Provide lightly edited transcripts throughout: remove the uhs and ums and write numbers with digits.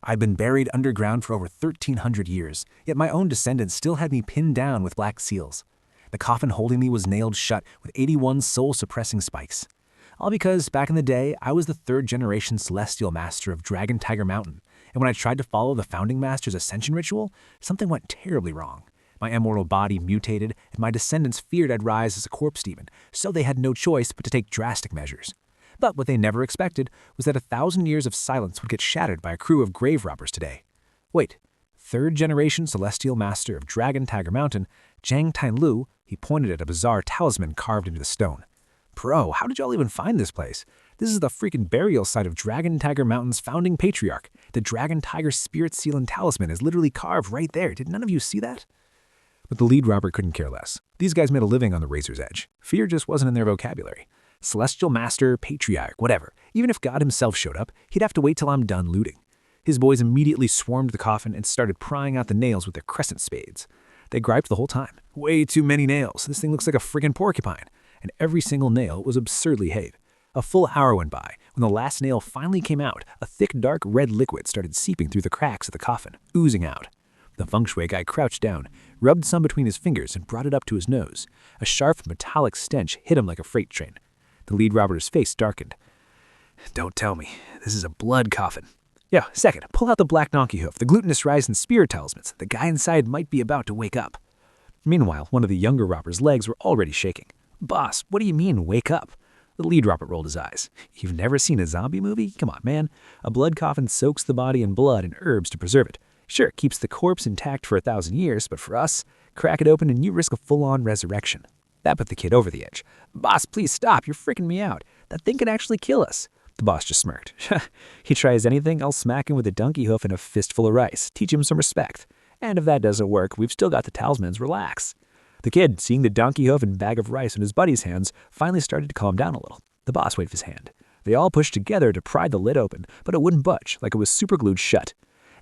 I'd been buried underground for over 1,300 years, yet my own descendants still had me pinned down with black seals. The coffin holding me was nailed shut with 81 soul-suppressing spikes. All because, back in the day, I was the third-generation celestial master of Dragon Tiger Mountain, and when I tried to follow the founding master's ascension ritual, something went terribly wrong. My immortal body mutated, and my descendants feared I'd rise as a corpse demon, so they had no choice but to take drastic measures. But what they never expected was that 1,000 years of silence would get shattered by a crew of grave robbers today. Wait, third-generation celestial master of Dragon Tiger Mountain, Zhang Tianlu, he pointed at a bizarre talisman carved into the stone. Bro, how did y'all even find this place? This is the freaking burial site of Dragon Tiger Mountain's founding patriarch. The Dragon Tiger spirit seal and talisman is literally carved right there. Did none of you see that? But the lead robber couldn't care less. These guys made a living on the razor's edge. Fear just wasn't in their vocabulary. Celestial master, patriarch, whatever. Even if God himself showed up, he'd have to wait till I'm done looting. His boys immediately swarmed the coffin and started prying out the nails with their crescent spades. They griped the whole time. Way too many nails. This thing looks like a friggin' porcupine. And every single nail was absurdly heavy. A full hour went by. When the last nail finally came out, a thick, dark red liquid started seeping through the cracks of the coffin, oozing out. The feng shui guy crouched down, rubbed some between his fingers, and brought it up to his nose. A sharp, metallic stench hit him like a freight train. The lead robber's face darkened. Don't tell me. This is a blood coffin. Yo, second, pull out the black donkey hoof, the glutinous rise and spear talismans. The guy inside might be about to wake up. Meanwhile, one of the younger robber's legs were already shaking. Boss, what do you mean, wake up? The lead robber rolled his eyes. You've never seen a zombie movie? Come on, man. A blood coffin soaks the body in blood and herbs to preserve it. Sure, it keeps the corpse intact for 1,000 years, but for us, crack it open and you risk a full-on resurrection. That put the kid over the edge. Boss, please stop. You're freaking me out. That thing could actually kill us. The boss just smirked. He tries anything, I'll smack him with a donkey hoof and a fistful of rice. Teach him some respect. And if that doesn't work, we've still got the talismans. Relax. The kid, seeing the donkey hoof and bag of rice in his buddy's hands, finally started to calm down a little. The boss waved his hand. They all pushed together to pry the lid open, but it wouldn't budge, like it was superglued shut.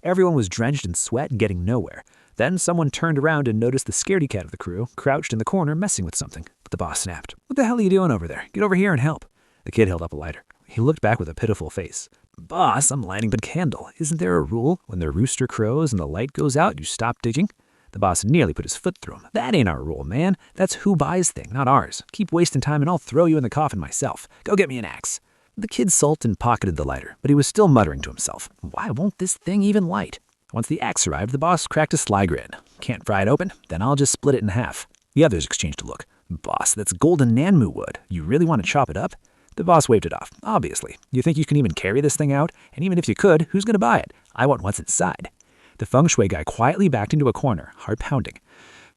Everyone was drenched in sweat and getting nowhere. Then someone turned around and noticed the scaredy cat of the crew, crouched in the corner messing with something. But the boss snapped. What the hell are you doing over there? Get over here and help. The kid held up a lighter. He looked back with a pitiful face. Boss, I'm lighting a candle. Isn't there a rule? When the rooster crows and the light goes out, you stop digging? The boss nearly put his foot through him. That ain't our rule, man. That's who buys thing, not ours. Keep wasting time and I'll throw you in the coffin myself. Go get me an axe. The kid sulked and pocketed the lighter, but he was still muttering to himself. Why won't this thing even light? Once the axe arrived, the boss cracked a sly grin. Can't pry it open? Then I'll just split it in half. The others exchanged a look. Boss, that's golden Nanmu wood. You really want to chop it up? The boss waved it off. Obviously. You think you can even carry this thing out? And even if you could, who's going to buy it? I want what's inside. The feng shui guy quietly backed into a corner, heart pounding.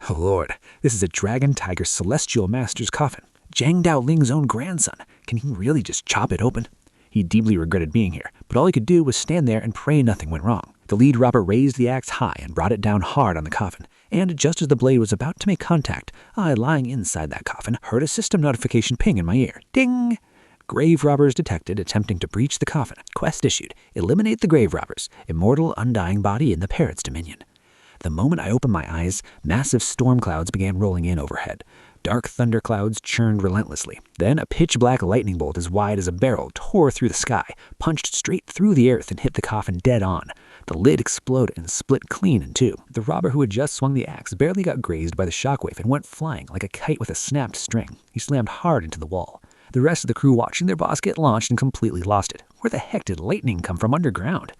Oh Lord, this is a Dragon Tiger Celestial Master's coffin. Zhang Daoling's own grandson. Can he really just chop it open? He deeply regretted being here, but all he could do was stand there and pray nothing went wrong. The lead robber raised the axe high and brought it down hard on the coffin, and just as the blade was about to make contact, I, lying inside that coffin, heard a system notification ping in my ear. Ding! Grave robbers detected attempting to breach the coffin. Quest issued. Eliminate the grave robbers. Immortal, undying body in the parrot's dominion. The moment I opened my eyes, massive storm clouds began rolling in overhead. Dark thunderclouds churned relentlessly. Then a pitch-black lightning bolt as wide as a barrel tore through the sky, punched straight through the earth and hit the coffin dead on. The lid exploded and split clean in two. The robber who had just swung the axe barely got grazed by the shockwave and went flying like a kite with a snapped string. He slammed hard into the wall. The rest of the crew watching their boss get launched and completely lost it. Where the heck did lightning come from underground?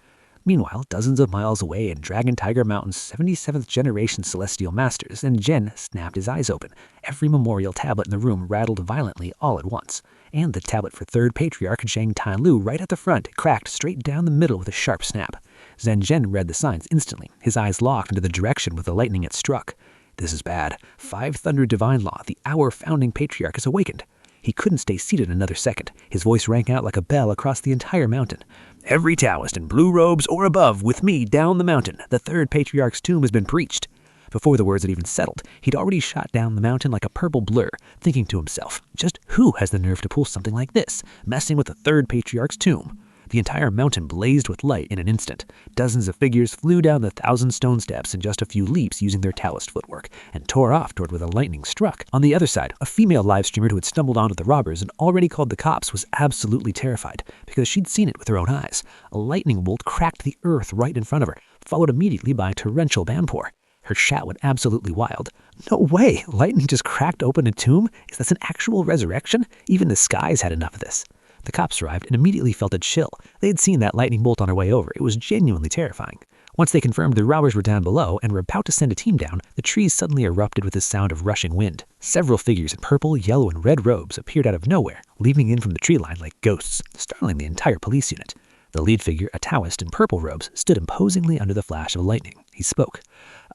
Meanwhile, dozens of miles away in Dragon Tiger Mountain's 77th generation celestial masters, and Jin snapped his eyes open. Every memorial tablet in the room rattled violently all at once. And the tablet for third patriarch Zhang Tianlu right at the front cracked straight down the middle with a sharp snap. Zhen Zhen read the signs instantly, his eyes locked into the direction with the lightning it struck. This is bad. 5 Thunder Divine Law, the our founding patriarch, is awakened. He couldn't stay seated another second. His voice rang out like a bell across the entire mountain. Every Taoist in blue robes or above with me down the mountain. The third patriarch's tomb has been breached. Before the words had even settled, he'd already shot down the mountain like a purple blur, thinking to himself, just who has the nerve to pull something like this, messing with the third patriarch's tomb? The entire mountain blazed with light in an instant. Dozens of figures flew down the 1,000 stone steps in just a few leaps using their Taoist footwork, and tore off toward where the lightning struck. On the other side, a female live streamer who had stumbled onto the robbers and already called the cops was absolutely terrified, because she'd seen it with her own eyes. A lightning bolt cracked the earth right in front of her, followed immediately by a torrential downpour. Her chat went absolutely wild. No way! Lightning just cracked open a tomb? Is this an actual resurrection? Even the skies had enough of this. The cops arrived and immediately felt a chill. They had seen that lightning bolt on their way over. It was genuinely terrifying. Once they confirmed the robbers were down below and were about to send a team down, the trees suddenly erupted with the sound of rushing wind. Several figures in purple, yellow, and red robes appeared out of nowhere, leaping in from the tree line like ghosts, startling the entire police unit. The lead figure, a Taoist in purple robes, stood imposingly under the flash of lightning. He spoke.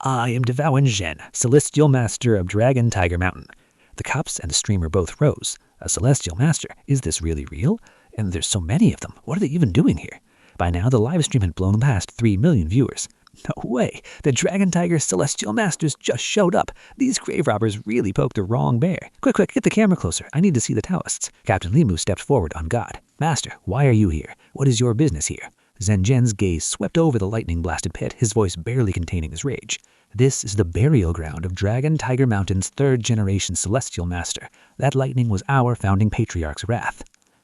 "I am Devaoen Zhen, Celestial Master of Dragon Tiger Mountain." The cops and the streamer both rose. A Celestial Master? Is this really real? And there's so many of them. What are they even doing here? By now, the live stream had blown past 3 million viewers. No way! The Dragon Tiger Celestial Masters just showed up. These grave robbers really poked the wrong bear. Quick, get the camera closer. I need to see the Taoists. Captain Limu stepped forward on guard. "Master, why are you here? What is your business here?" Zhen Zhen's gaze swept over the lightning-blasted pit, his voice barely containing his rage. "This is the burial ground of Dragon Tiger Mountain's 3rd-generation Celestial Master. That lightning was our founding patriarch's wrath."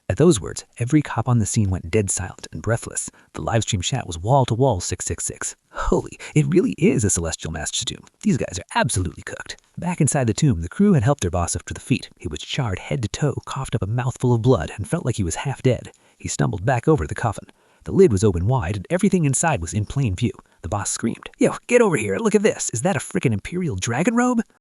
At those words, every cop on the scene went dead silent and breathless. The livestream chat was wall-to-wall 666. Holy, it really is a Celestial Master's tomb. These guys are absolutely cooked. Back inside the tomb, the crew had helped their boss up to the feet. He was charred head to toe, coughed up a mouthful of blood, and felt like he was half dead. He stumbled back over to the coffin. The lid was open wide, and everything inside was in plain view. The boss screamed, "Yo, get over here, look at this. Is that a frickin' Imperial dragon robe?"